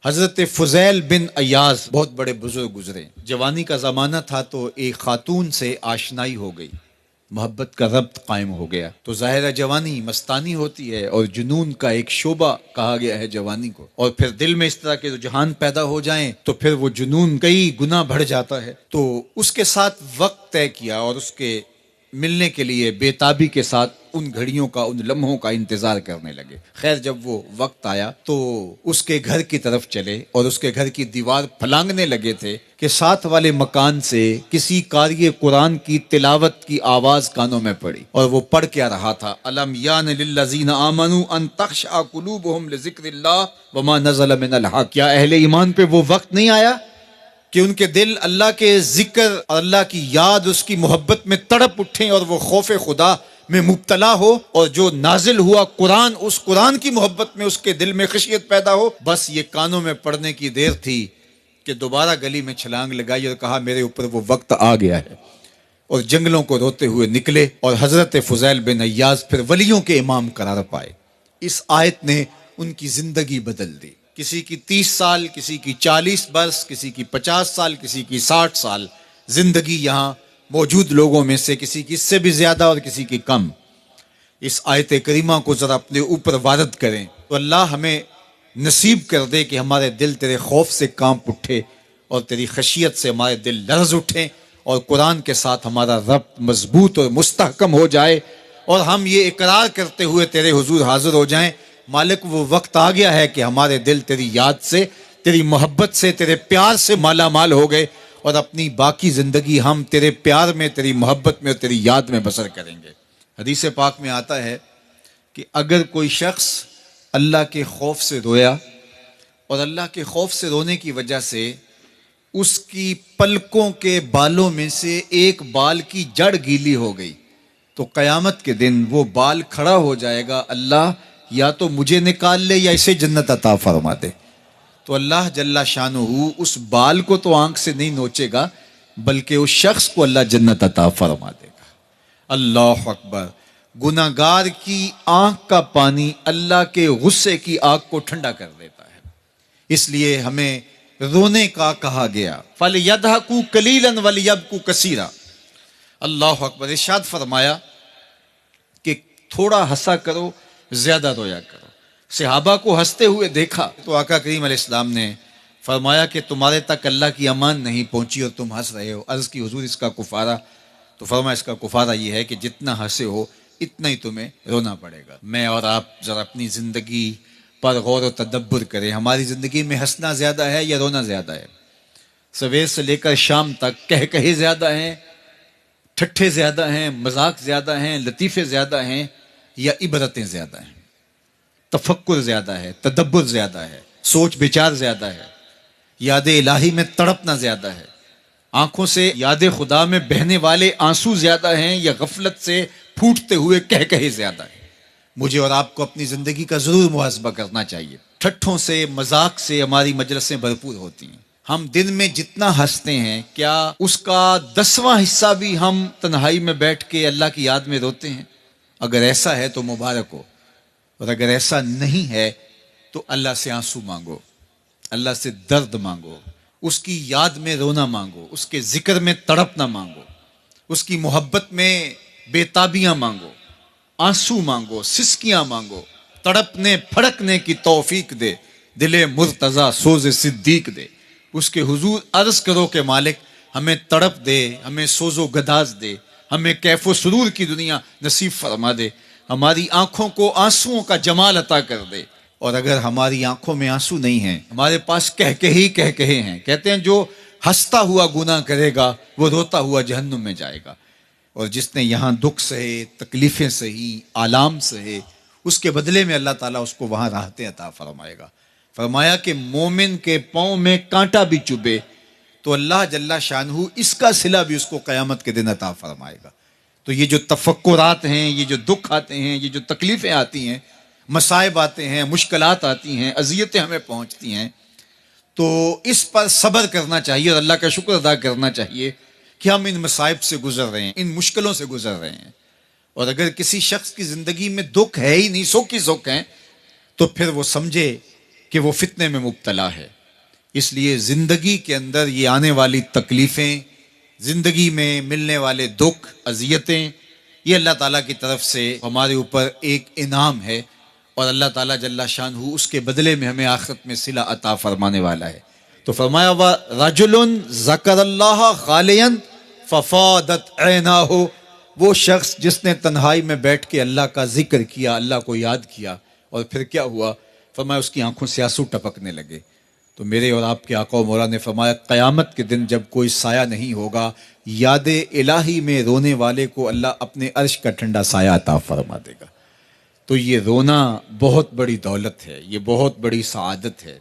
حضرت فضیل بن ایاز بہت بڑے بزرگ گزرے. جوانی کا زمانہ تھا تو ایک خاتون سے آشنائی ہو گئی، محبت کا ربط قائم ہو گیا. تو ظاہرہ جوانی مستانی ہوتی ہے اور جنون کا ایک شعبہ کہا گیا ہے جوانی کو، اور پھر دل میں اس طرح کے رجحان پیدا ہو جائیں تو پھر وہ جنون کئی گنا بڑھ جاتا ہے. تو اس کے ساتھ وقت طے کیا اور اس کے ملنے کے لیے بے تابی کے ساتھ ان گھڑیوں کا، ان لمحوں کا انتظار کرنے لگے. خیر جب وہ وقت آیا تو اس کے گھر کی طرف چلے اور اس کے گھر کی دیوار پھلانگنے لگے تھے کہ ساتھ والے مکان سے کسی قاری قرآن کی تلاوت کی آواز کانوں میں پڑی. اور وہ پڑھ کیا رہا تھا، الم یان للذین آمنوا ان تخشع قلوبهم لذکر اللہ وما نزل من الحق. کیا اہل ایمان پہ وہ وقت نہیں آیا کہ ان کے دل اللہ کے ذکر اور اللہ کی یاد، اس کی محبت میں تڑپ اٹھیں اور وہ خوف خدا میں مبتلا ہو، اور جو نازل ہوا قرآن، اس قرآن کی محبت میں اس کے دل میں خشیت پیدا ہو. بس یہ کانوں میں پڑنے کی دیر تھی کہ دوبارہ گلی میں چھلانگ لگائی اور کہا میرے اوپر وہ وقت آ گیا ہے، اور جنگلوں کو روتے ہوئے نکلے. اور حضرت فضیل بن ایاز پھر ولیوں کے امام قرار پائے. اس آیت نے ان کی زندگی بدل دی. کسی کی 30 سال، کسی کی 40 برس، کسی کی 50 سال، کسی کی 60 سال زندگی یہاں موجود لوگوں میں سے کسی کی اس سے بھی زیادہ اور کسی کی کم. اس آیت کریمہ کو ذرا اپنے اوپر وارد کریں تو اللہ ہمیں نصیب کر دے کہ ہمارے دل تیرے خوف سے کانپ اٹھے اور تیری خشیت سے ہمارے دل لرز اٹھیں، اور قرآن کے ساتھ ہمارا ربط مضبوط اور مستحکم ہو جائے، اور ہم یہ اقرار کرتے ہوئے تیرے حضور حاضر ہو جائیں، مالک وہ وقت آ گیا ہے کہ ہمارے دل تیری یاد سے، تیری محبت سے، تیرے پیار سے مالا مال ہو گئے، اور اپنی باقی زندگی ہم تیرے پیار میں، تیری محبت میں اور تیری یاد میں بسر کریں گے. حدیث پاک میں آتا ہے کہ اگر کوئی شخص اللہ کے خوف سے رویا اور اللہ کے خوف سے رونے کی وجہ سے اس کی پلکوں کے بالوں میں سے ایک بال کی جڑ گیلی ہو گئی تو قیامت کے دن وہ بال کھڑا ہو جائے گا، اللہ یا تو مجھے نکال لے یا اسے جنت عطا فرما دے. تو اللہ جل شانہ اس بال کو تو آنکھ سے نہیں نوچے گا، بلکہ اس شخص کو اللہ جنت عطا فرما دے گا. اللہ اکبر. گناہگار کی آنکھ کا پانی اللہ کے غصے کی آگ کو ٹھنڈا کر دیتا ہے. اس لیے ہمیں رونے کا کہا گیا، فَلْيَضْحَكُوا قَلِيلًا وَلْيَبْكُوا كَثِيرًا. اللہ اکبر. ارشاد فرمایا کہ تھوڑا ہنسا کرو، زیادہ رویا کرو. صحابہ کو ہنستے ہوئے دیکھا تو آقا کریم علیہ السلام نے فرمایا کہ تمہارے تک اللہ کی امان نہیں پہنچی اور تم ہنس رہے ہو. عرض کی حضور اس کا کفارہ؟ تو فرمایا اس کا کفارہ یہ ہے کہ جتنا ہنسے ہو اتنا ہی تمہیں رونا پڑے گا. میں اور آپ ذرا اپنی زندگی پر غور و تدبر کریں. ہماری زندگی میں ہنسنا زیادہ ہے یا رونا زیادہ ہے؟ سویر سے لے کر شام تک کہے زیادہ ہیں، ٹھٹھے زیادہ ہیں، مذاق زیادہ ہیں، لطیفے زیادہ ہیں، یا عبرتیں زیادہ ہیں؟ تفکر زیادہ ہے، تدبر زیادہ ہے، سوچ بچار زیادہ ہے، یاد الہی میں تڑپنا زیادہ ہے، آنکھوں سے یاد خدا میں بہنے والے آنسو زیادہ ہیں، یا غفلت سے پھوٹتے ہوئے کہے زیادہ ہیں؟ مجھے اور آپ کو اپنی زندگی کا ضرور محاسبہ کرنا چاہیے. ٹھٹھوں سے، مذاق سے ہماری مجلسیں بھرپور ہوتی ہیں. ہم دن میں جتنا ہنستے ہیں کیا اس کا 10واں حصہ بھی ہم تنہائی میں بیٹھ کے اللہ کی یاد میں روتے ہیں؟ اگر ایسا ہے تو مبارک ہو، اور اگر ایسا نہیں ہے تو اللہ سے آنسو مانگو، اللہ سے درد مانگو، اس کی یاد میں رونا مانگو، اس کے ذکر میں تڑپنا مانگو، اس کی محبت میں بے تابیاں مانگو، آنسو مانگو، سسکیاں مانگو. تڑپنے پھڑکنے کی توفیق دے، دل مرتضی سوز صدیق دے. اس کے حضور عرض کرو کہ مالک ہمیں تڑپ دے، ہمیں سوز و گداز دے، ہمیں کیف و سرور کی دنیا نصیب فرما دے، ہماری آنکھوں کو آنسوؤں کا جمال عطا کر دے. اور اگر ہماری آنکھوں میں آنسو نہیں ہیں، ہمارے پاس کہے ہیں، کہتے ہیں جو ہنستا ہوا گناہ کرے گا وہ روتا ہوا جہنم میں جائے گا، اور جس نے یہاں دکھ سہے، تکلیفیں سہی، آلام سہے، اس کے بدلے میں اللہ تعالیٰ اس کو وہاں راحتیں عطا فرمائے گا. فرمایا کہ مومن کے پاؤں میں کانٹا بھی چبھے تو اللہ جل شانہ اس کا صلہ بھی اس کو قیامت کے دن عطا فرمائے گا. تو یہ جو تفکرات ہیں، یہ جو دکھ آتے ہیں، یہ جو تکلیفیں آتی ہیں، مصائب آتے ہیں، مشکلات آتی ہیں، اذیتیں ہمیں پہنچتی ہیں، تو اس پر صبر کرنا چاہیے اور اللہ کا شکر ادا کرنا چاہیے کہ ہم ان مصائب سے گزر رہے ہیں، ان مشکلوں سے گزر رہے ہیں. اور اگر کسی شخص کی زندگی میں دکھ ہے ہی نہیں، سکھ ہی سکھ ہیں، تو پھر وہ سمجھے کہ وہ فتنے میں مبتلا ہے. اس لیے زندگی کے اندر یہ آنے والی تکلیفیں، زندگی میں ملنے والے دکھ، اذیتیں، یہ اللہ تعالیٰ کی طرف سے ہمارے اوپر ایک انعام ہے، اور اللہ تعالیٰ جل شانہ اس کے بدلے میں ہمیں آخرت میں صلہ عطا فرمانے والا ہے. تو فرمایا رجل ذکر اللہ خالیا ففاضت عیناہ، وہ شخص جس نے تنہائی میں بیٹھ کے اللہ کا ذکر کیا، اللہ کو یاد کیا، اور پھر کیا ہوا؟ فرمایا اس کی آنکھوں سے آنسو ٹپکنے لگے. تو میرے اور آپ کے آقا و مولا نے فرمایا قیامت کے دن جب کوئی سایہ نہیں ہوگا، یاد الہی میں رونے والے کو اللہ اپنے عرش کا ٹھنڈا سایہ عطا فرما دے گا. تو یہ رونا بہت بڑی دولت ہے، یہ بہت بڑی سعادت ہے.